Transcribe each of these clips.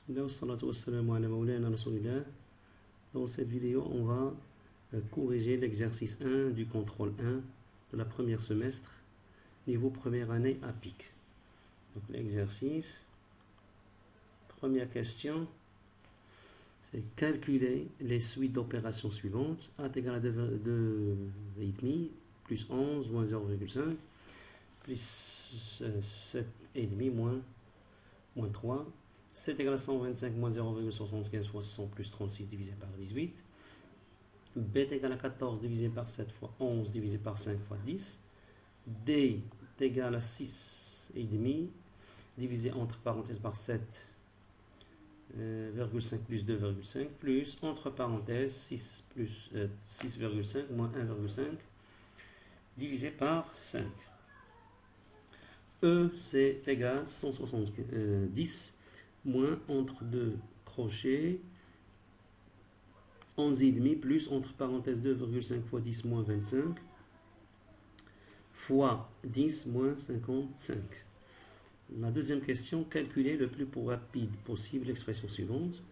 Dans cette vidéo, on va corriger l'exercice 1 du contrôle 1 de la première semestre, niveau première année à PIC. Donc l'exercice, première question, c'est calculer les suites d'opérations suivantes. A est égal à 2,5 plus 11 moins 0,5 plus 7,5 moins 3. 7 égale à 125 moins 0,75 fois 100 plus 36 divisé par 18. B est égal à 14 divisé par 7 fois 11 divisé par 5 fois 10. D est égal à 6,5 divisé entre parenthèses par 7,5 plus 2,5 plus entre parenthèses 6 plus 6,5 moins 1,5 divisé par 5. E c'est égal à 170 moins entre deux crochets 11,5 plus entre parenthèses 2,5 fois 10 moins 25 fois 10 moins 55. La deuxième question, calculer le plus rapide possible l'expression suivante.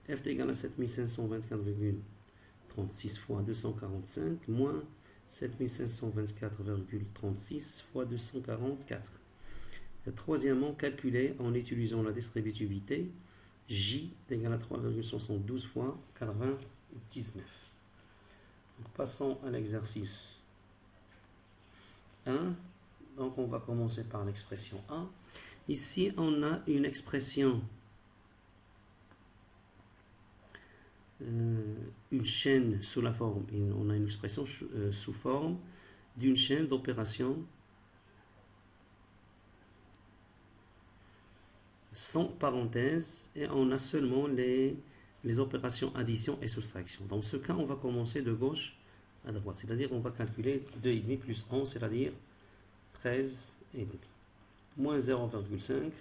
F est égal à 7524,36 fois 245 moins 7524,36 fois 244. Troisièmement, calculer en utilisant la distributivité J est égal à 3,72 fois 99. Donc, passons à l'exercice 1. Donc on va commencer par l'expression A. Ici on a une expression, une chaîne sous la forme, on a une expression sous forme d'une chaîne d'opérations sans parenthèse et on a seulement les opérations addition et soustraction. Dans ce cas, on va commencer de gauche à droite, c'est-à-dire on va calculer 2,5 plus 11, c'est-à-dire 13,5, moins 0,5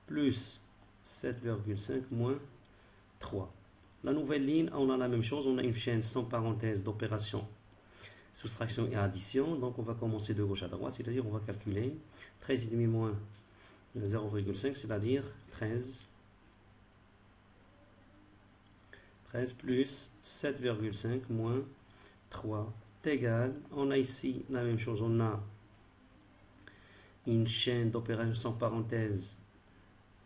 plus 7,5 moins 3. La nouvelle ligne, on a la même chose, on a une chaîne sans parenthèse d'opérations soustraction et addition, donc on va commencer de gauche à droite, c'est-à-dire on va calculer 13,5 moins 0,5, c'est-à-dire 13 plus 7,5 moins 3 est égal, on a ici la même chose, on a une chaîne d'opérations sans parenthèse,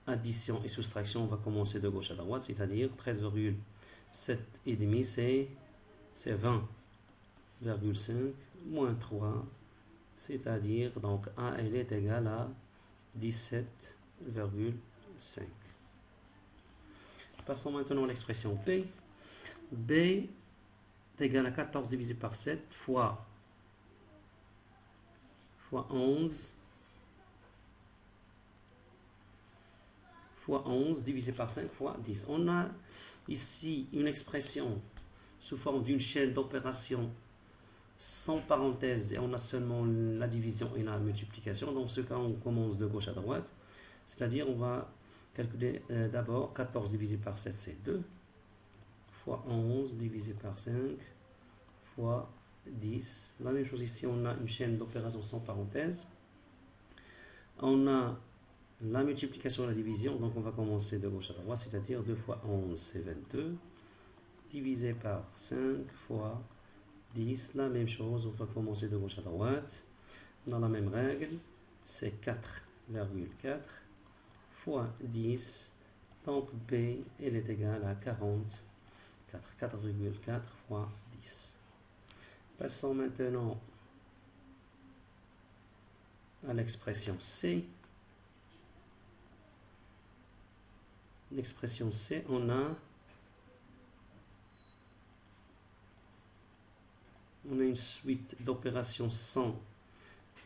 addition et soustraction, on va commencer de gauche à droite, c'est-à-dire 13,7,5 c'est 20,5 moins 3, c'est-à-dire donc A elle est égale à 17,5. Passons maintenant à l'expression B. B est égal à 14 divisé par 7 fois 11 divisé par 5 fois 10. On a ici une expression sous forme d'une chaîne d'opérations sans parenthèse et on a seulement la division et la multiplication. Dans ce cas, on commence de gauche à droite, c'est-à-dire on va calculer d'abord 14 divisé par 7, c'est 2, fois 11 divisé par 5, fois 10. La même chose ici, on a une chaîne d'opérations sans parenthèse. On a la multiplication et la division, donc on va commencer de gauche à droite, c'est-à-dire 2 fois 11, c'est 22, divisé par 5 fois 10, la même chose, on va commencer de gauche à droite, dans la même règle, c'est 4,4 fois 10, donc B, elle est égale à 4,4 fois 10. Passons maintenant à l'expression C. L'expression C, on a une suite d'opérations sans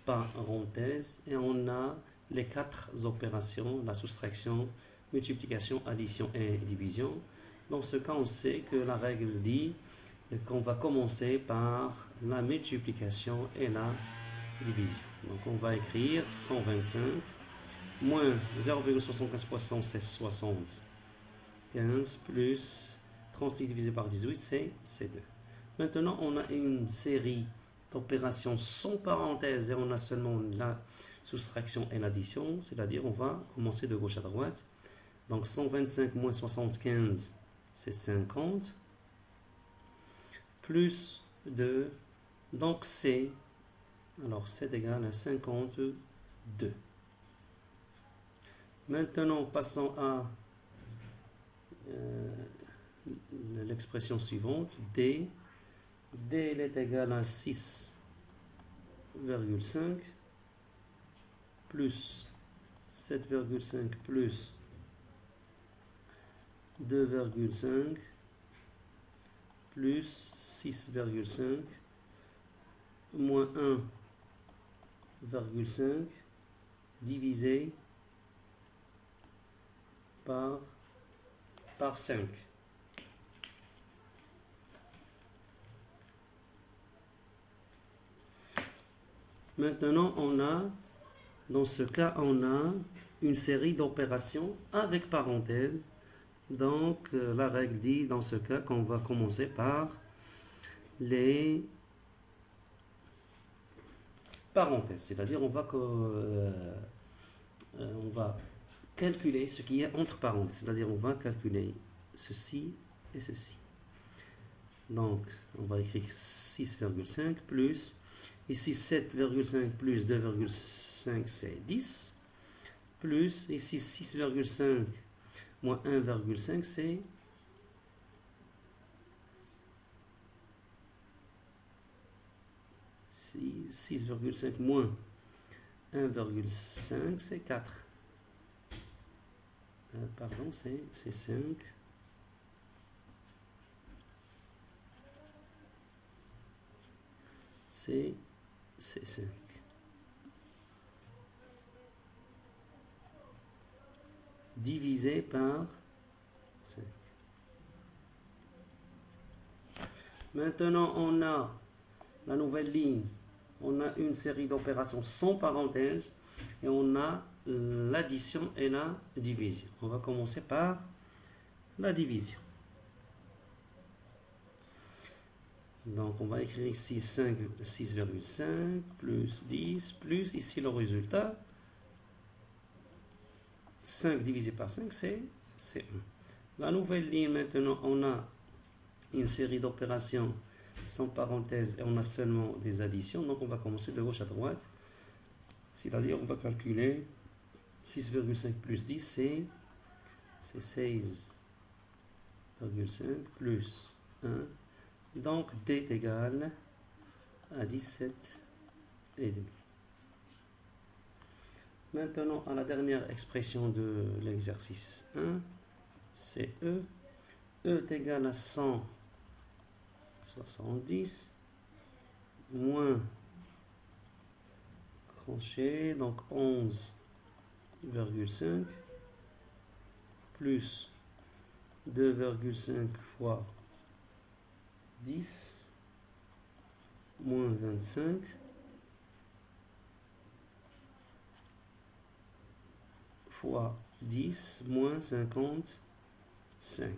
parenthèse et on a les 4 opérations, la soustraction, multiplication, addition et division. Dans ce cas, on sait que la règle dit qu'on va commencer par la multiplication et la division. Donc on va écrire 125 moins 0,75 fois 100, c'est 75 plus 36 divisé par 18, c'est 2. Maintenant, on a une série d'opérations sans parenthèse et on a seulement la soustraction et l'addition, c'est-à-dire on va commencer de gauche à droite. Donc 125 moins 75, c'est 50. Plus 2. Donc c'est, alors c'est égal à 52. Maintenant, passons à l'expression suivante. D. D est égal à 6,5 plus 7,5 plus 2,5 plus 6,5 moins 1,5 divisé par 5. Maintenant, dans ce cas, on a une série d'opérations avec parenthèses. Donc, la règle dit dans ce cas qu'on va commencer par les parenthèses. C'est-à-dire, on va calculer ce qui est entre parenthèses. C'est-à-dire, on va calculer ceci et ceci. Donc, on va écrire 6,5 plus, ici 7,5 plus 2,5, c'est 10. Plus, ici 6,5 moins 1,5, c'est 6,5 moins 1,5, c'est 4. Pardon, c'est 5. C'est 5. Divisé par 5. Maintenant, on a la nouvelle ligne. On a une série d'opérations sans parenthèse et on a l'addition et la division. On va commencer par la division. Donc, on va écrire ici 6,5 plus 10 plus ici le résultat. 5 divisé par 5, c'est 1. La nouvelle ligne, maintenant, on a une série d'opérations sans parenthèse et on a seulement des additions. Donc, on va commencer de gauche à droite. C'est-à-dire, on va calculer 6,5 plus 10, c'est 16,5 plus 1. Donc, D est égal à 17,5. Maintenant, à la dernière expression de l'exercice 1, c'est E. E est égal à 170 moins crochet, donc 11,5 plus 2,5 fois 10 moins 25 fois 10 moins 55.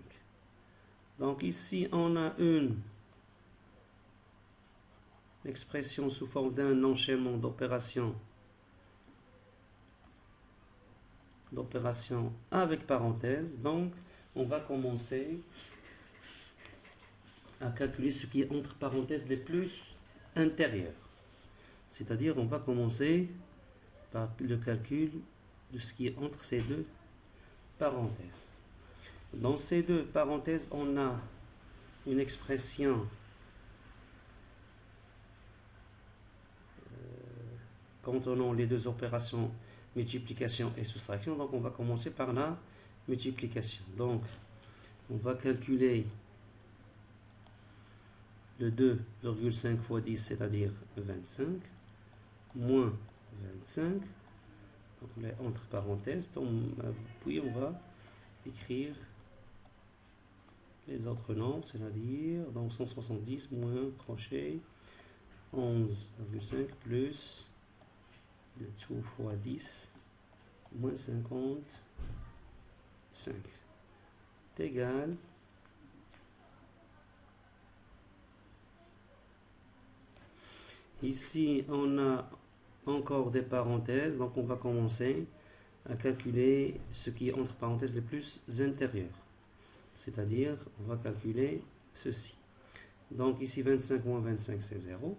Donc ici, on a une expression sous forme d'un enchaînement d'opérations avec parenthèse. Donc, on va commencer à calculer ce qui est entre parenthèses les plus intérieures. C'est-à-dire, on va commencer par le calcul de ce qui est entre ces deux parenthèses. Dans ces deux parenthèses, on a une expression contenant les deux opérations multiplication et soustraction. Donc, on va commencer par la multiplication. Donc, on va calculer le 2,5 fois 10, c'est-à-dire 25, moins 25. Donc, on est entre parenthèses. Puis, on va écrire les autres nombres, c'est-à-dire donc 170 moins crochet 11,5 plus le tout fois 10 moins 55 est égal ici on a encore des parenthèses, donc on va commencer à calculer ce qui est entre parenthèses le plus intérieur. C'est-à-dire, on va calculer ceci. Donc ici, 25 moins 25, c'est 0.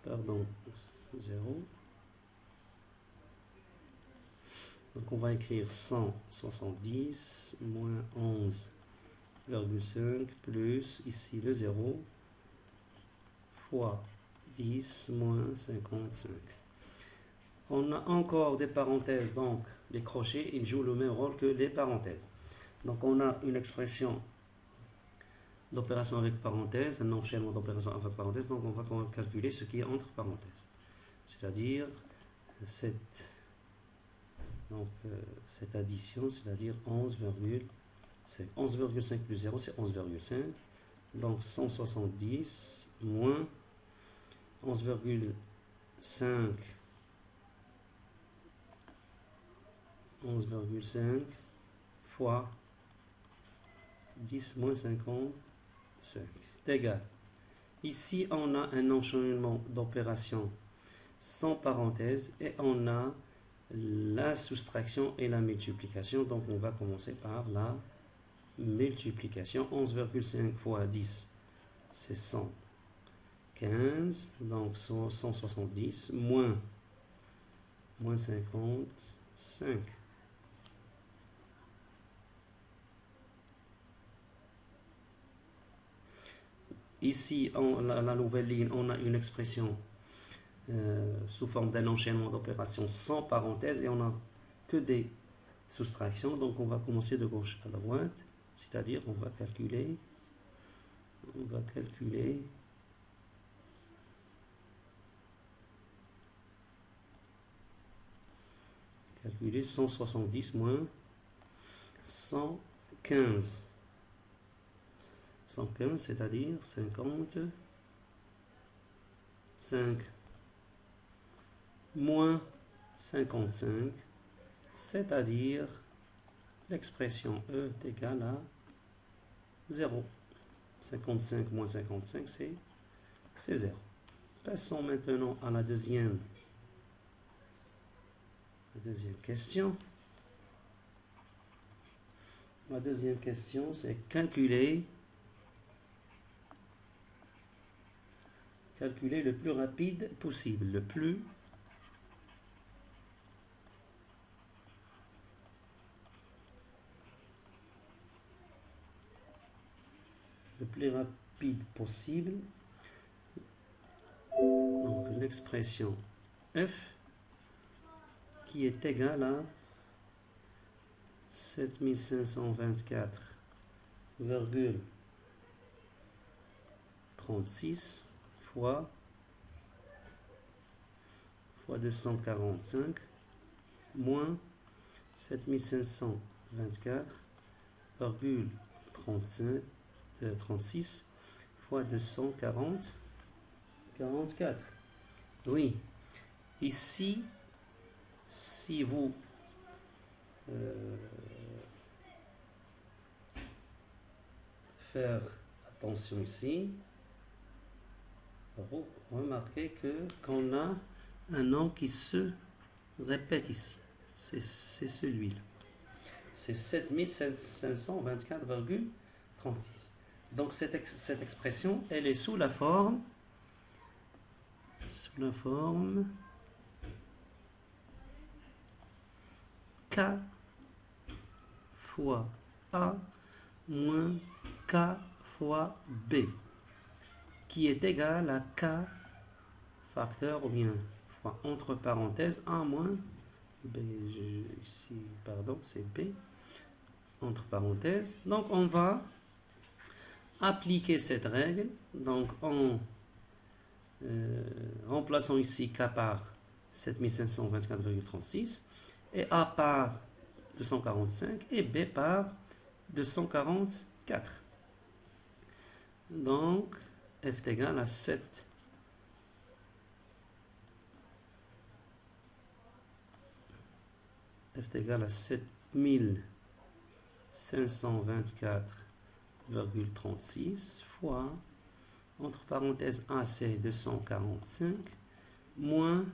Pardon, 0. Donc on va écrire 170 moins 11,5 plus ici le 0 fois 10 moins 55. On a encore des parenthèses, donc les crochets, ils jouent le même rôle que les parenthèses. Donc on a une expression d'opération avec parenthèse, un enchaînement d'opérations avec parenthèse, donc on va calculer ce qui est entre parenthèses. C'est-à-dire cette addition, c'est-à-dire 11,5. 11,5 plus 0, c'est 11,5. Donc 170 moins 11,5 fois 10 moins 55 est égal. Ici, on a un enchaînement d'opérations sans parenthèse et on a la soustraction et la multiplication. Donc, on va commencer par la multiplication. 11,5 fois 10, c'est 115. Donc, 170 moins 55. Ici, la nouvelle ligne, on a une expression sous forme d'un enchaînement d'opérations sans parenthèse et on n'a que des soustractions. Donc, on va commencer de gauche à droite, c'est-à-dire on va calculer 170 moins 115. 115, c'est-à-dire 55 moins 55, c'est-à-dire l'expression E est égale à 0. 55 moins 55, c'est 0. Passons maintenant à la deuxième question. La deuxième question, c'est calculer le plus rapide possible. Le plus rapide possible. Donc l'expression f qui est égale à 7524,36 fois 245 moins 7524,36 fois 244. Oui, ici, si vous faire attention ici, vous remarquez qu'on a un nom qui se répète ici. C'est celui-là. C'est 7524,36. Donc cette expression, elle est sous la forme K fois A moins K fois B, qui est égal à K facteur ou bien fois entre parenthèses A moins B. Ici, pardon, c'est B entre parenthèses. Donc on va appliquer cette règle. Donc en remplaçant ici K par 7524,36 et A par 245 et B par 244. Donc f est égal à 7. F est égal à 7524,36 fois, entre parenthèses A c'est 245, moins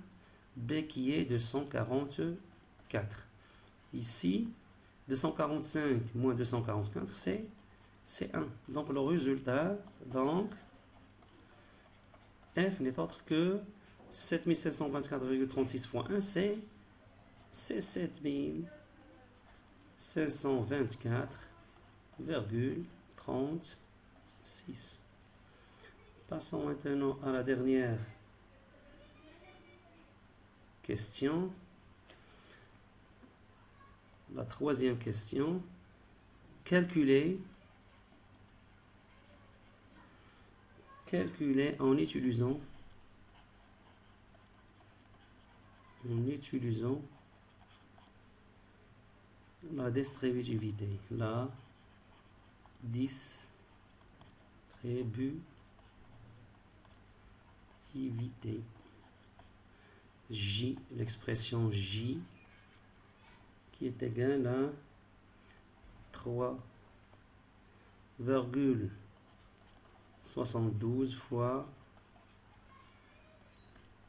B qui est 244. 4. Ici, 245 moins 244, c'est 1. Donc le résultat, donc, F n'est autre que 7724,36 fois 1, c'est 7524,36. Passons maintenant à la dernière question. La troisième question. Calculer en utilisant la distributivité. La distributivité. J, l'expression J, qui est égale à 3,72 fois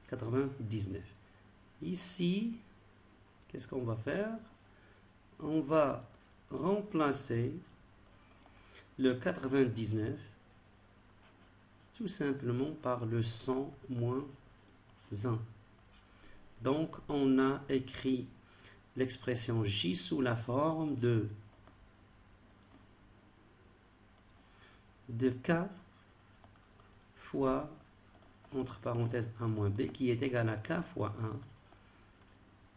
99. Ici, qu'est-ce qu'on va faire? On va remplacer le 99 tout simplement par le 100 moins 1. Donc, on a écrit l'expression J sous la forme de K fois, entre parenthèses, 1 moins B, qui est égal à K fois 1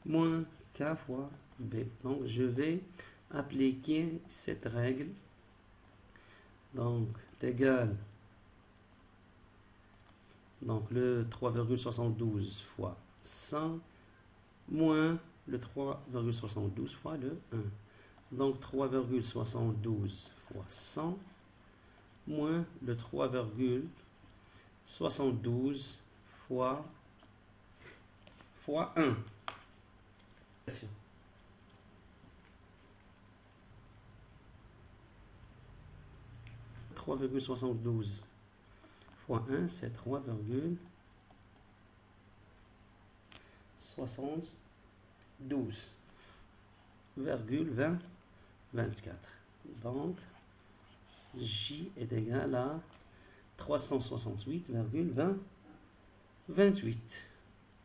moins K fois B. Donc, je vais appliquer cette règle. Donc, égal. Donc, le 3,72 fois 100 moins le 3,72 fois le 1. Donc, 3,72 fois 100 moins le 3,72 fois 1. 3,72 fois 1, c'est 3,72,24. Donc, J est égal à 368,28.